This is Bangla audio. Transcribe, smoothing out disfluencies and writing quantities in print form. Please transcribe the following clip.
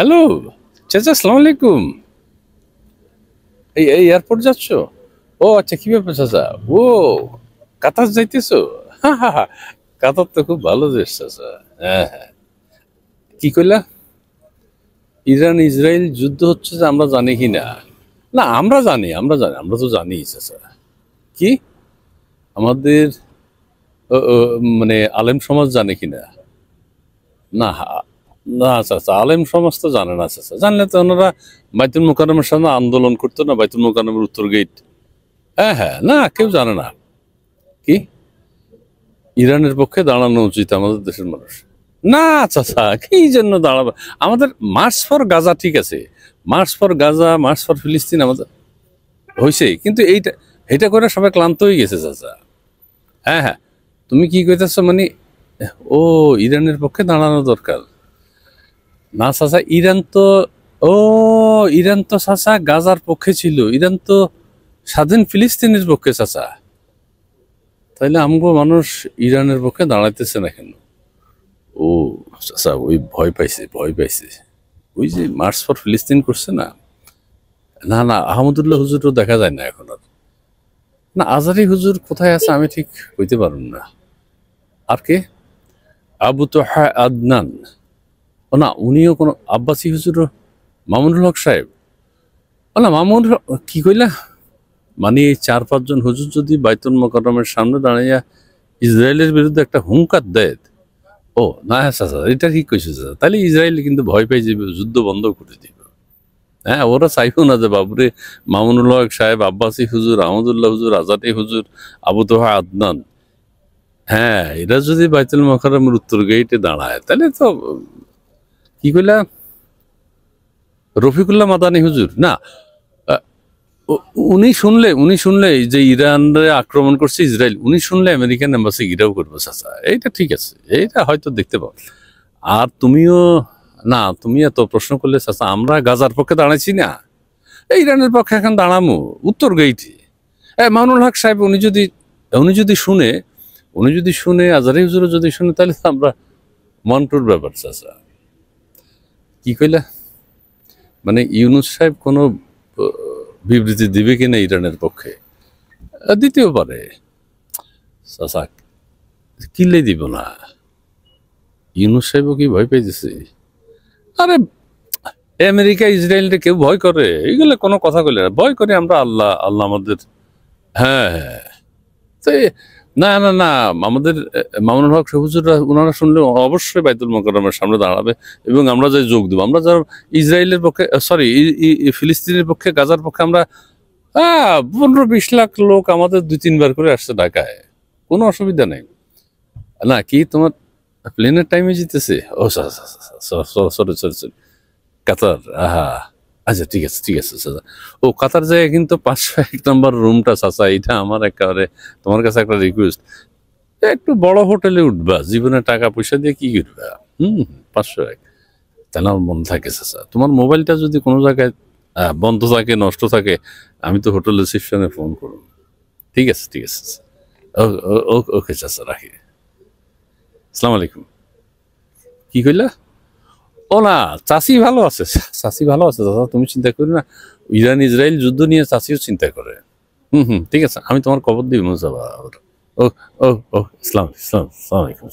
হ্যালো, চাচা আসসালামু আলাইকুম। এই এয়ারপোর্ট যাচ্ছ? ও আচ্ছা, কি ব্যাপার চাচা? ও কাতার যাইতেছো? হা হা হা, কাতার তো খুব ভালো দেশ চাচা। হ্যাঁ হ্যাঁ, কি কইলা? ইরান ইসরায়েল যুদ্ধ হচ্ছে যে আমরা জানি কি না? না, আমরা জানি, আমরা তো জানি চাচা। কি আমাদের মানে আলেম সমাজ জানে কিনা? না না চাচা, আলেম সমাজ তো জানে না চাচা। জানলে তো ওনারা বাইতুল মোকাররমের সামনে আন্দোলন করতো না, বাইতুল মোকাররমের উত্তর গেট। হ্যাঁ হ্যাঁ, না কেউ জানে না। কি ইরানের পক্ষে দাঁড়ানো উচিত আমাদের দেশের মানুষ? না চাচা, কি জন্য দাঁড়াবো? আমাদের মার্চ ফর গাজা ঠিক আছে, March for Gaza, March for ফিলিস্তিন আমাদের হয়েছে, কিন্তু এইটা এটা করে সবাই ক্লান্ত হয়ে গেছে চাচা। হ্যাঁ হ্যাঁ, তুমি কি কইতেছ মানে? ও, ইরানের পক্ষে দাঁড়ানো দরকার। না চাচা, ইরান তো, ও ইরান তো চাচা গাজার পক্ষে ছিল, ইরান তো স্বাধীন ফিলিস্তিনের পক্ষে চাচা। তাইলে আমগো মানুষ ইরানের পক্ষে দাঁড়াইতেছে না কেন? ও চাচা, ওই ভয় পাইছে, ভয় পাইছে। ওই যে মার্চ ফর ফিলিস্তিন করছে না। না না, আহমদুল্লাহ হুজুরও দেখা যায় না এখন আর। না, আজারি হুজুর কোথায় আছে আমি ঠিক কইতে পারুন না। আর কে? আবু তোহা আদনান। ও না, উনিও কোনো আব্বাসী হুজুরও। মামুনুল হক সাহেব। ও না, কি কইলা? মানে এই 4-5 জন হুজুর যদি বাইতুল মোকাররমের সামনে দাঁড়াইয়া ইসরায়েলের বিরুদ্ধে একটা হুঙ্কার দেয়। ও না, হ্যাঁ চাচা, এটা ঠিক কইছে চাচা। তাহলে ইসরায়েল কিন্তু ভয় পেয়ে যাবে, যুদ্ধ বন্ধ করে দিবে। হ্যাঁ, ওরা চাইবো না যে বাবুরে মামুনুল হক সাহেব, আব্বাসী হুজুর, আহমদুল্লাহ হুজুর, আজাদি হুজুর, আবু তোহা আদনান, হ্যাঁ এরা যদি বাইতুল মোকাররমের উত্তর গেইটে দাঁড়ায়, তাহলে তো কি কইলা? রফিকুল্লাহ মাদানী হুজুর না, আহ, উনি শুনলে এই যে ইরানরে আক্রমণ করছে ইসরায়েল, উনি শুনলে আমেরিকান এম্বাসি ঘিরাও করবো চাচা। এইটা ঠিক আছে, এইটা হয়তো দেখতে পাও। আর তুমিও, না তুমি এত প্রশ্ন করলে চাচা, আমরা গাজার পক্ষে দাঁড়াইছি না, এই ইরানের পক্ষে এখন দাঁড়ামু উত্তর গেইটে। মামুনুল হক সাহেব উনি যদি শুনে, আজারি হুজুরও যদি শুনে, তাহলে তো আমরা মন্টুর ব্যাপার চাচা। কি কইলা? মানে ইউনুস সাহেব কোনো আহ, বিবৃতি দিবে কিনা ইরানের পক্ষে? দিতেও পারে চাচা, কিনলেই দিব না। ইউনুস সাহেবও কি ভয় পেয়েছে? আরে, আমেরিকা ইসরায়েলকে কেউ ভয় করে? এইগুলো কোনো কথা কইলে না, ভয় করি আমরা আল্লাহ, আল্লাহ আমাদের। হ্যাঁ হ্যাঁ, তো না না না, আমাদের মামুনুল হক হুজুররা ওনারা শুনলে অবশ্যই বাইতুল মোকাররমের সামনে দাঁড়াবে, এবং আমরা যাই যোগ দেবো। আমরা যারা ইসরায়েলের পক্ষে, সরি ফিলিস্তিনের পক্ষে, গাজার পক্ষে, আমরা 15-20 লাখ লোক আমাদের 2-3 বার করে আসছে ঢাকায়, কোনো অসুবিধা নেই। না কি তোমার প্লেনের টাইমে জিতেছে? ও সরি সরি সরি, কাতার, আহা, আচ্ছা ঠিক আছে ঠিক আছে চাচা। ও কাতার জায়গায় কিন্তু 501 নম্বর রুমটা চাচা, এটা আমার একেবারে তোমার কাছে একটা রিকোয়েস্ট, একটু বড় হোটেলে উঠবা, জীবনে টাকা পয়সা দিয়ে কি করবা? 501, তাহলে আমার মনে থাকে চাচা। তোমার মোবাইলটা যদি কোনো জায়গায় বন্ধ থাকে, নষ্ট থাকে, আমি তো হোটেল রিসিপশনে ফোন করব। ঠিক আছে ঠিক আছে চাচা। ওকে চাচা, রাখি। আসসালামু আলাইকুম। কি কইলা? ও না, চাষি ভালো আছে, চাষি ভালো আছে দাদা, তুমি চিন্তা করি না। ইরান ইসরায়েল যুদ্ধ নিয়ে চাষিও চিন্তা করে। ঠিক আছে, আমি তোমার খবর দিব মুজাবা। ও ও ও, ইসলাম ইসলাম, আসসালামু আলাইকুম।